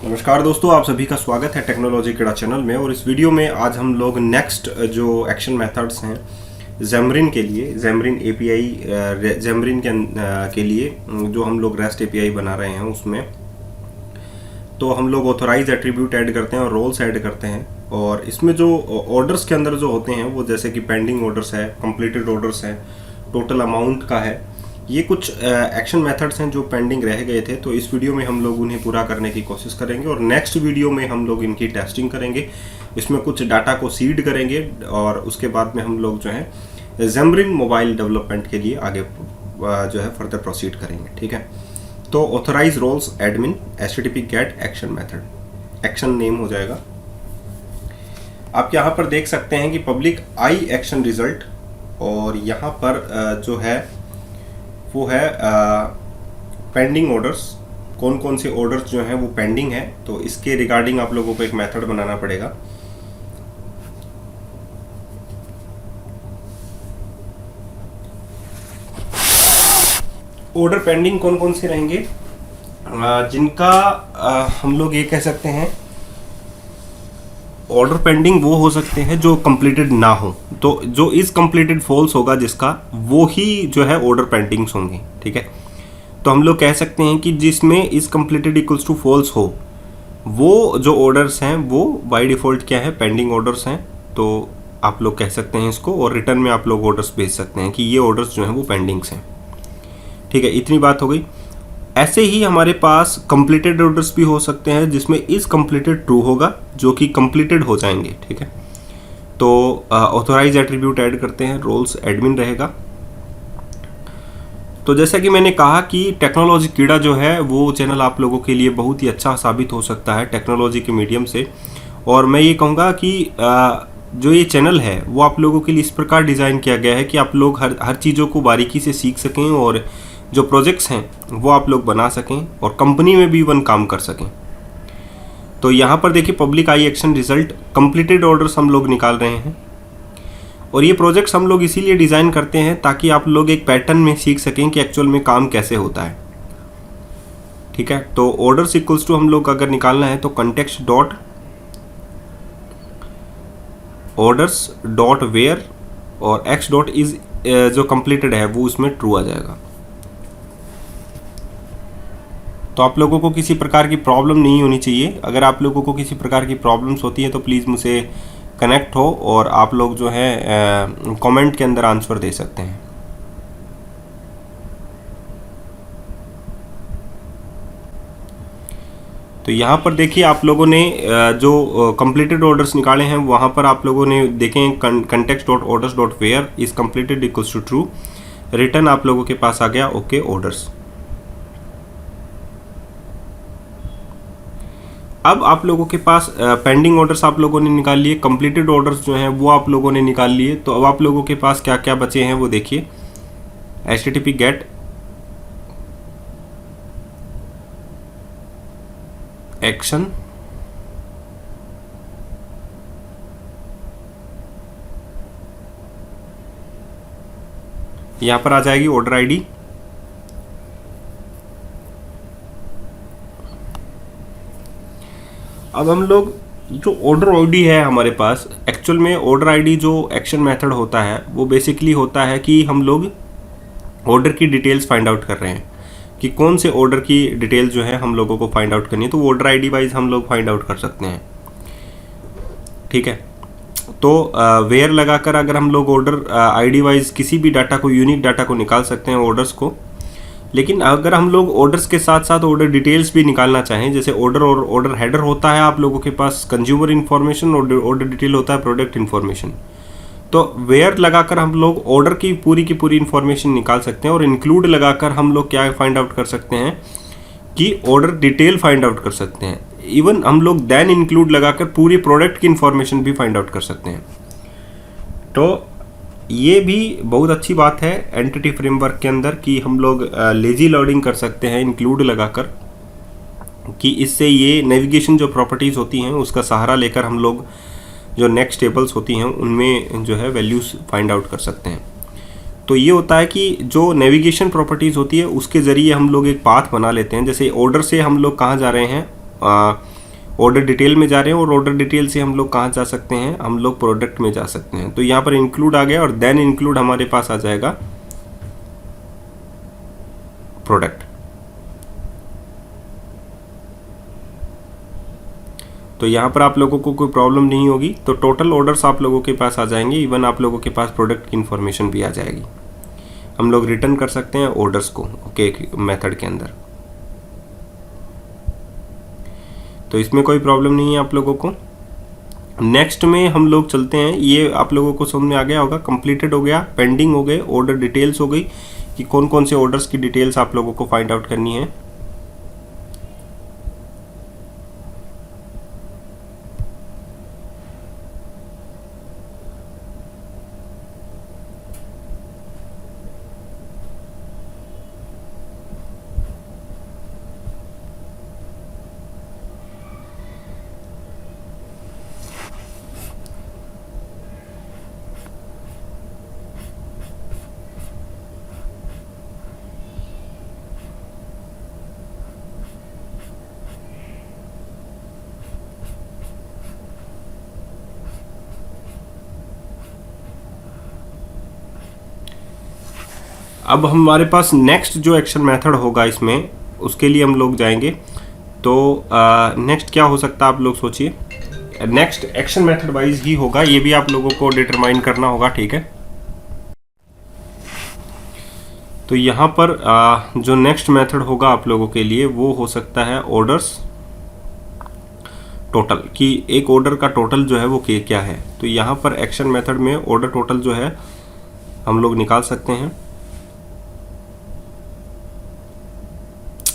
नमस्कार दोस्तों, आप सभी का स्वागत है टेक्नोलॉजी कीड़ा चैनल में। और इस वीडियो में आज हम लोग नेक्स्ट जो एक्शन मेथड्स हैं Xamarin के लिए, Xamarin API Xamarin के लिए जो हम लोग REST API बना रहे हैं उसमें तो हम लोग ऑथोराइज एट्रीब्यूट ऐड करते हैं और रोल्स ऐड करते हैं। और इसमें जो ऑर्डर्स के अंदर जो होते हैं वो जैसे कि पेंडिंग ऑर्डर्स है, कंप्लीटेड ऑर्डर्स है, टोटल अमाउंट का है, ये कुछ एक्शन मेथड्स हैं जो पेंडिंग रह गए थे। तो इस वीडियो में हम लोग उन्हें पूरा करने की कोशिश करेंगे और नेक्स्ट वीडियो में हम लोग इनकी टेस्टिंग करेंगे। इसमें कुछ डाटा को सीड करेंगे और उसके बाद में हम लोग जो है Xamarin मोबाइल डेवलपमेंट के लिए आगे जो है फर्दर प्रोसीड करेंगे। ठीक है, तो authorise roles admin HTTP get action method, action name हो जाएगा। आप यहाँ पर देख सकते हैं कि पब्लिक आई एक्शन रिजल्ट, और यहाँ पर जो है वो है पेंडिंग ऑर्डर्स, कौन कौन से ऑर्डर्स जो हैं वो पेंडिंग है। तो इसके रिगार्डिंग आप लोगों को एक मेथड बनाना पड़ेगा। ऑर्डर पेंडिंग कौन कौन से रहेंगे, जिनका हम लोग ये कह सकते हैं ऑर्डर पेंडिंग वो हो सकते हैं जो कंप्लीटेड ना हो। तो जो इज कंप्लीटेड फॉल्स होगा जिसका, वो ही जो है ऑर्डर पेंडिंग्स होंगे। ठीक है, तो हम लोग कह सकते हैं कि जिसमें is completed equals to false हो, वो जो ऑर्डर्स हैं वो बाय डिफ़ॉल्ट क्या है, पेंडिंग ऑर्डर्स हैं। तो आप लोग कह सकते हैं इसको, और रिटर्न में आप लोग ऑर्डर्स भेज सकते हैं कि ये ऑर्डर्स जो हैं वो पेंडिंग्स हैं। ठीक है, इतनी बात हो गई। ऐसे ही हमारे पास कंप्लीटेड ऑर्डर्स भी हो सकते हैं जिसमें इज कंप्लीटेड ट्रू होगा, जो कि कंप्लीटेड हो जाएंगे। ठीक है, तो ऑथोराइज एट्रीब्यूट ऐड करते हैं, रोल्स एडमिन रहेगा। तो जैसा कि मैंने कहा कि टेक्नोलॉजी कीड़ा जो है वो चैनल आप लोगों के लिए बहुत ही अच्छा साबित हो सकता है टेक्नोलॉजी के मीडियम से। और मैं ये कहूँगा कि जो ये चैनल है वो आप लोगों के लिए इस प्रकार डिज़ाइन किया गया है कि आप लोग हर चीज़ों को बारीकी से सीख सकें और जो प्रोजेक्ट्स हैं वो आप लोग बना सकें और कंपनी में भी इवन काम कर सकें। तो यहाँ पर देखिए public I action result, completed orders हम लोग निकाल रहे हैं। और ये प्रोजेक्ट्स हम लोग इसीलिए डिज़ाइन करते हैं ताकि आप लोग एक पैटर्न में सीख सकें कि एक्चुअल में काम कैसे होता है। ठीक है, तो ऑर्डर्स इक्वल्स टू हम लोग अगर निकालना है तो context dot orders dot where और एक्स डॉट इज जो कंप्लीटेड है वो उसमें ट्रू आ जाएगा। तो आप लोगों को किसी प्रकार की प्रॉब्लम नहीं होनी चाहिए। अगर आप लोगों को किसी प्रकार की प्रॉब्लम्स होती है तो प्लीज़ मुझसे कनेक्ट हो और आप लोग जो है कमेंट के अंदर आंसर दे सकते हैं। तो यहाँ पर देखिए आप लोगों ने जो कंप्लीटेड ऑर्डर्स निकाले हैं वहाँ पर आप लोगों ने देखें context dot orders dot where is completed equals to true, return आप लोगों के पास आ गया ओके ऑर्डर्स। अब आप लोगों के पास पेंडिंग ऑर्डर्स आप लोगों ने निकाल लिए, कंप्लीटेड ऑर्डर्स जो हैं वो आप लोगों ने निकाल लिए। तो अब आप लोगों के पास क्या क्या बचे हैं वो देखिए, HTTP गेट एक्शन, यहां पर आ जाएगी ऑर्डर आईडी, अब हम लोग जो ऑर्डर आईडी है हमारे पास, एक्चुअल में ऑर्डर आईडी जो एक्शन मेथड होता है वो बेसिकली होता है कि हम लोग ऑर्डर की डिटेल्स फाइंड आउट कर रहे हैं कि कौन से ऑर्डर की डिटेल जो है हम लोगों को फाइंड आउट करनी है। तो वो ऑर्डर आईडी वाइज हम लोग फाइंड आउट कर सकते हैं। ठीक है, तो वेयर लगाकर अगर हम लोग ऑर्डर आईडी वाइज किसी भी डाटा को, यूनिक डाटा को निकाल सकते हैं ऑर्डर्स को। लेकिन अगर हम लोग ऑर्डर्स के साथ साथ ऑर्डर डिटेल्स भी निकालना चाहें, जैसे ऑर्डर और ऑर्डर हेडर होता है आप लोगों के पास कंज्यूमर इन्फॉर्मेशन, और ऑर्डर डिटेल होता है प्रोडक्ट इन्फॉर्मेशन, तो वेयर लगाकर हम लोग ऑर्डर की पूरी इन्फॉर्मेशन निकाल सकते हैं। और इंक्लूड लगाकर हम लोग क्या फाइंड आउट कर सकते हैं कि ऑर्डर डिटेल फाइंड आउट कर सकते हैं। इवन हम लोग देन इंक्लूड लगाकर पूरी प्रोडक्ट की इन्फॉर्मेशन भी फाइंड आउट कर सकते हैं। तो ये भी बहुत अच्छी बात है एंटिटी फ्रेमवर्क के अंदर कि हम लोग लेजी लोडिंग कर सकते हैं इंक्लूड लगाकर, कि इससे ये नेविगेशन जो प्रॉपर्टीज़ होती हैं उसका सहारा लेकर हम लोग जो नेक्स्ट टेबल्स होती हैं उनमें जो है वैल्यूज़ फाइंड आउट कर सकते हैं। तो ये होता है कि जो नेविगेशन प्रॉपर्टीज़ होती है उसके ज़रिए हम लोग एक पाथ बना लेते हैं। जैसे ऑर्डर से हम लोग कहाँ जा रहे हैं, ऑर्डर डिटेल में जा रहे हैं और ऑर्डर डिटेल से हम लोग कहाँ जा सकते हैं, हम लोग प्रोडक्ट में जा सकते हैं। तो यहाँ पर इंक्लूड आ गया और देन इंक्लूड हमारे पास आ जाएगा प्रोडक्ट। तो यहाँ पर आप लोगों को कोई प्रॉब्लम नहीं होगी। तो टोटल ऑर्डर्स आप लोगों के पास आ जाएंगे, इवन आप लोगों के पास प्रोडक्ट की इन्फॉर्मेशन भी आ जाएगी। हम लोग रिटर्न कर सकते हैं ऑर्डर्स को ओके मेथड के अंदर। तो इसमें कोई प्रॉब्लम नहीं है आप लोगों को। नेक्स्ट में हम लोग चलते हैं, ये आप लोगों को समझ में आ गया होगा, कंप्लीटेड हो गया, पेंडिंग हो गए, ऑर्डर डिटेल्स हो गई कि कौन कौन से ऑर्डर्स की डिटेल्स आप लोगों को फाइंड आउट करनी है। अब हमारे पास नेक्स्ट जो एक्शन मेथड होगा इसमें, उसके लिए हम लोग जाएंगे। तो नेक्स्ट क्या हो सकता है आप लोग सोचिए। नेक्स्ट एक्शन मेथड वाइज ही होगा, ये भी आप लोगों को डिटरमाइन करना होगा, ठीक है। तो यहाँ पर जो नेक्स्ट मेथड होगा आप लोगों के लिए वो हो सकता है ऑर्डर्स टोटल, कि एक ऑर्डर का टोटल जो है वो क्या है। तो यहाँ पर एक्शन मेथड में ऑर्डर टोटल जो है हम लोग निकाल सकते हैं,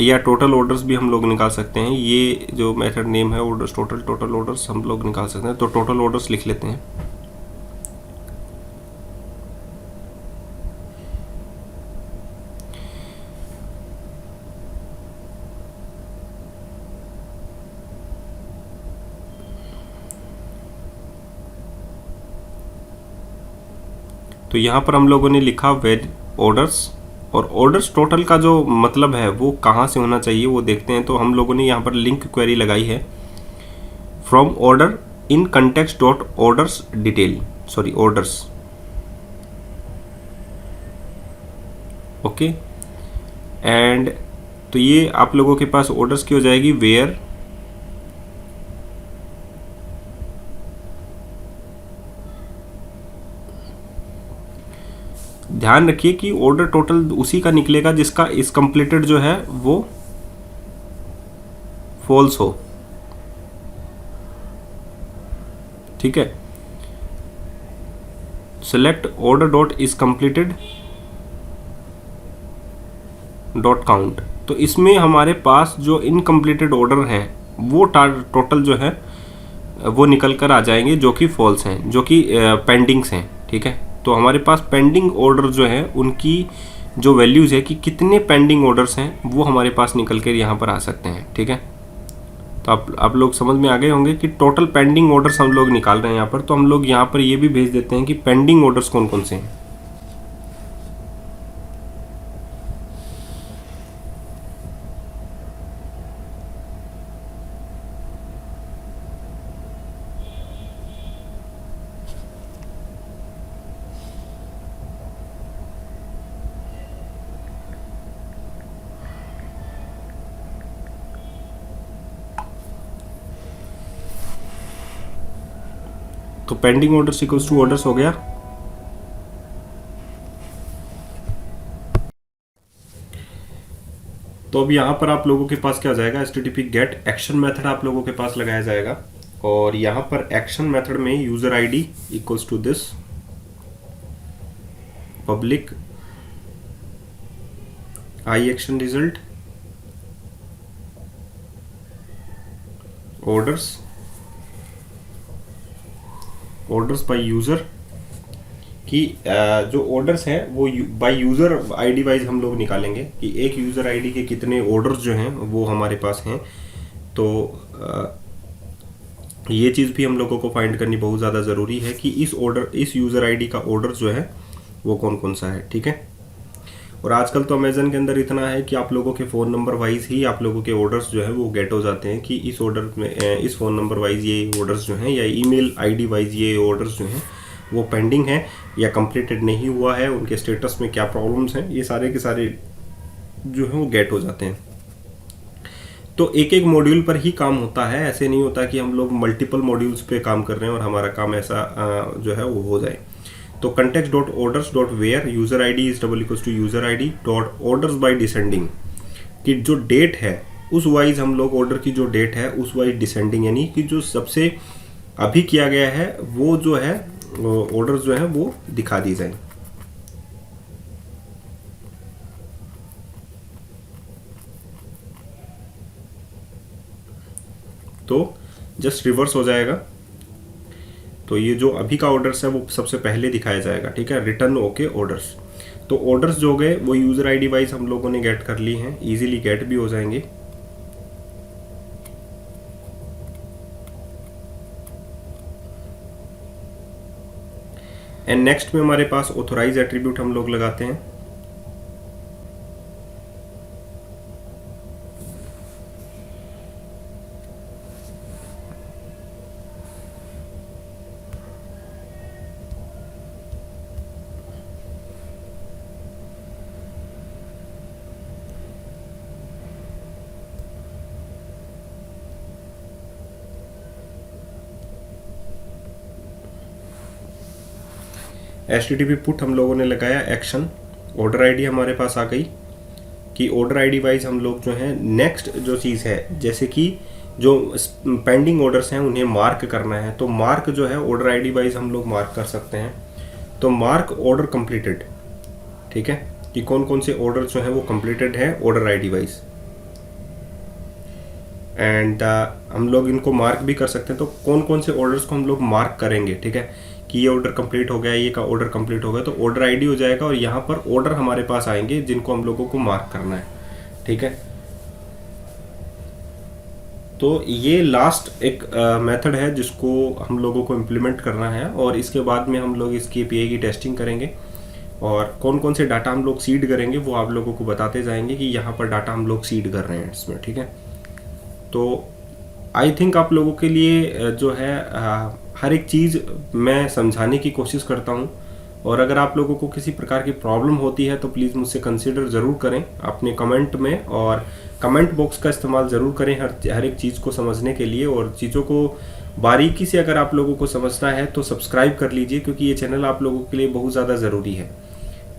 या टोटल ऑर्डर्स भी हम लोग निकाल सकते हैं। ये जो मेथड नेम है ऑर्डर्स टोटल, टोटल ऑर्डर्स हम लोग निकाल सकते हैं। तो टोटल ऑर्डर्स लिख लेते हैं। तो यहाँ पर हम लोगों ने लिखा वेज ऑर्डर्स, और ऑर्डर्स टोटल का जो मतलब है वो कहाँ से होना चाहिए वो देखते हैं। तो हम लोगों ने यहाँ पर लिंक क्वेरी लगाई है, from order in context dot orders detail, sorry orders, okay. And तो ये आप लोगों के पास ऑर्डर्स की हो जाएगी वेयर ध्यान रखिए कि ऑर्डर टोटल उसी का निकलेगा जिसका इस कंप्लीटेड जो है वो फॉल्स हो, ठीक है। Select order dot is completed dot count. तो इसमें हमारे पास जो इनकम्प्लीटेड ऑर्डर हैं वो टोटल जो है वो निकल कर आ जाएंगे, जो कि फॉल्स हैं, जो कि पेंडिंग्स हैं, ठीक है। तो हमारे पास पेंडिंग ऑर्डर जो है उनकी जो वैल्यूज़ है कि कितने पेंडिंग ऑर्डर्स हैं वो हमारे पास निकल कर यहाँ पर आ सकते हैं, ठीक है। तो आप लोग समझ में आ गए होंगे कि टोटल पेंडिंग ऑर्डर्स हम लोग निकाल रहे हैं यहाँ पर। तो हम लोग यहाँ पर ये भी भेज देते हैं कि पेंडिंग ऑर्डर्स कौन कौन से हैं। तो pending orders equals to orders हो गया। तो अब यहाँ पर आप लोगों के पास क्या हो जाएगा, HTTP गेट एक्शन मेथड आप लोगों के पास लगाया जाएगा। और यहाँ पर एक्शन मेथड में user ID equals to this public I action result orders by user, कि जो ऑर्डर्स हैं वो बाय यूजर आईडी वाइज हम लोग निकालेंगे कि एक यूजर आईडी के कितने ऑर्डर्स जो हैं वो हमारे पास हैं। तो ये चीज़ भी हम लोगों को फाइंड करनी बहुत ज़्यादा ज़रूरी है कि इस यूजर आईडी का ऑर्डर जो है वो कौन कौन सा है, ठीक है। और आजकल तो अमेजन के अंदर इतना है कि आप लोगों के फ़ोन नंबर वाइज ही आप लोगों के ऑर्डर्स जो है वो गेट हो जाते हैं कि इस ऑर्डर में इस फ़ोन नंबर वाइज ये ऑर्डर्स जो हैं, या ईमेल आईडी वाइज ये ऑर्डर्स जो हैं वो पेंडिंग है या कंप्लीटेड नहीं हुआ है, उनके स्टेटस में क्या प्रॉब्लम्स हैं, ये सारे के सारे जो है वो गेट हो जाते हैं। तो एक एक मॉड्यूल पर ही काम होता है, ऐसे नहीं होता कि हम लोग मल्टीपल मॉड्यूल्स पे काम कर रहे हैं और हमारा काम ऐसा जो है वो हो जाए। तो context.orders.where user I D is double equals to user I D dot orders by descending कि जो डेट है उस वाइज हम लोग ऑर्डर की जो डेट है उस वाइज डिसेंडिंग, यानी कि जो सबसे अभी किया गया है वो जो है ऑर्डर्स जो है वो दिखा दी जाए। तो जस्ट रिवर्स हो जाएगा। तो ये जो अभी का ऑर्डर्स है वो सबसे पहले दिखाया जाएगा, ठीक है, रिटर्न ओके ऑर्डर्स। तो ऑर्डर्स जो गए वो यूज़र आईडी वाइज हम लोगों ने गेट कर ली हैं, इजीली गेट भी हो जाएंगे। एंड नेक्स्ट में हमारे पास ऑथोराइज एट्रीब्यूट हम लोग लगाते हैं। HTTP पुट हम लोगों ने लगाया एक्शन, ऑर्डर आईडी हमारे पास आ गई कि ऑर्डर आईडी वाइज हम लोग जो है नेक्स्ट जो चीज़ है, जैसे कि जो पेंडिंग ऑर्डर्स हैं उन्हें मार्क करना है, तो मार्क जो है ऑर्डर आईडी वाइज हम लोग मार्क कर सकते हैं। तो मार्क ऑर्डर कंप्लीटेड, ठीक है, कि कौन कौन से ऑर्डर जो है वो कंप्लीटेड है ऑर्डर आईडी वाइज। एंड हम लोग इनको मार्क भी कर सकते हैं। तो कौन कौन से ऑर्डर्स को हम लोग मार्क करेंगे, ठीक है, कि ये ऑर्डर कंप्लीट हो गया, ये का ऑर्डर कंप्लीट हो गया, तो ऑर्डर आईडी हो जाएगा और यहाँ पर ऑर्डर हमारे पास आएंगे जिनको हम लोगों को मार्क करना है, ठीक है। तो ये लास्ट एक मेथड है जिसको हम लोगों को इम्प्लीमेंट करना है और इसके बाद में हम लोग इसकी API की टेस्टिंग करेंगे और कौन कौन से डाटा हम लोग सीड करेंगे वो आप लोगों को बताते जाएंगे कि यहाँ पर डाटा हम लोग सीड कर रहे हैं इसमें, ठीक है। तो आई थिंक आप लोगों के लिए जो है हर एक चीज़ मैं समझाने की कोशिश करता हूँ और अगर आप लोगों को किसी प्रकार की प्रॉब्लम होती है तो प्लीज़ मुझसे कंसिडर ज़रूर करें अपने कमेंट में, और कमेंट बॉक्स का इस्तेमाल ज़रूर करें हर एक चीज़ को समझने के लिए। और चीज़ों को बारीकी से अगर आप लोगों को समझना है तो सब्सक्राइब कर लीजिए, क्योंकि ये चैनल आप लोगों के लिए बहुत ज़्यादा ज़रूरी है।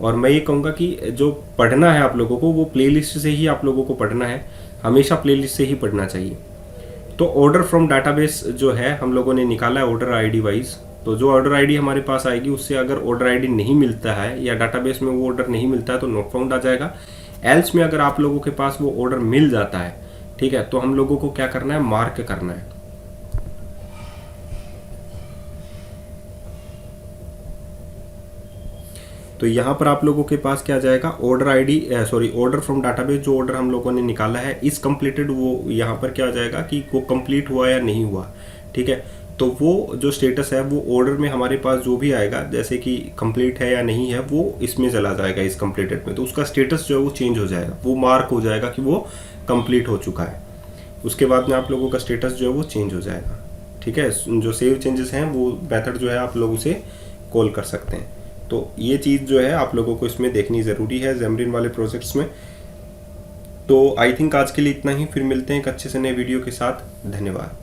और मैं ये कहूँगा कि जो पढ़ना है आप लोगों को वो प्लेलिस्ट से ही आप लोगों को पढ़ना है, हमेशा प्लेलिस्ट से ही पढ़ना चाहिए। तो ऑर्डर फ्रॉम डाटाबेस जो है हम लोगों ने निकाला है ऑर्डर आईडी वाइज। तो जो ऑर्डर आईडी हमारे पास आएगी उससे अगर ऑर्डर आईडी नहीं मिलता है या डाटाबेस में वो ऑर्डर नहीं मिलता है तो नॉट फाउंड आ जाएगा। एल्स में अगर आप लोगों के पास वो ऑर्डर मिल जाता है, ठीक है, तो हम लोगों को क्या करना है, मार्क करना है। तो यहाँ पर आप लोगों के पास क्या जाएगा, order ID order from database जो ऑर्डर हम लोगों ने निकाला है इज कंप्लीटेड, वो यहाँ पर क्या जाएगा कि वो कंप्लीट हुआ या नहीं हुआ, ठीक है। तो वो जो स्टेटस है वो ऑर्डर में हमारे पास जो भी आएगा, जैसे कि कंप्लीट है या नहीं है, वो इसमें चला जाएगा इस कंप्लीटेड में। तो उसका स्टेटस जो है वो चेंज हो जाएगा, वो मार्क हो जाएगा कि वो कंप्लीट हो चुका है। उसके बाद में आप लोगों का स्टेटस जो है वो चेंज हो जाएगा, ठीक है। जो सेव चेंजेस हैं वो मेथड जो है आप लोग उसे कॉल कर सकते हैं। तो ये चीज़ जो है आप लोगों को इसमें देखनी ज़रूरी है ज़ैमरिन वाले प्रोजेक्ट्स में। तो आई थिंक आज के लिए इतना ही, फिर मिलते हैं एक अच्छे से नए वीडियो के साथ। धन्यवाद।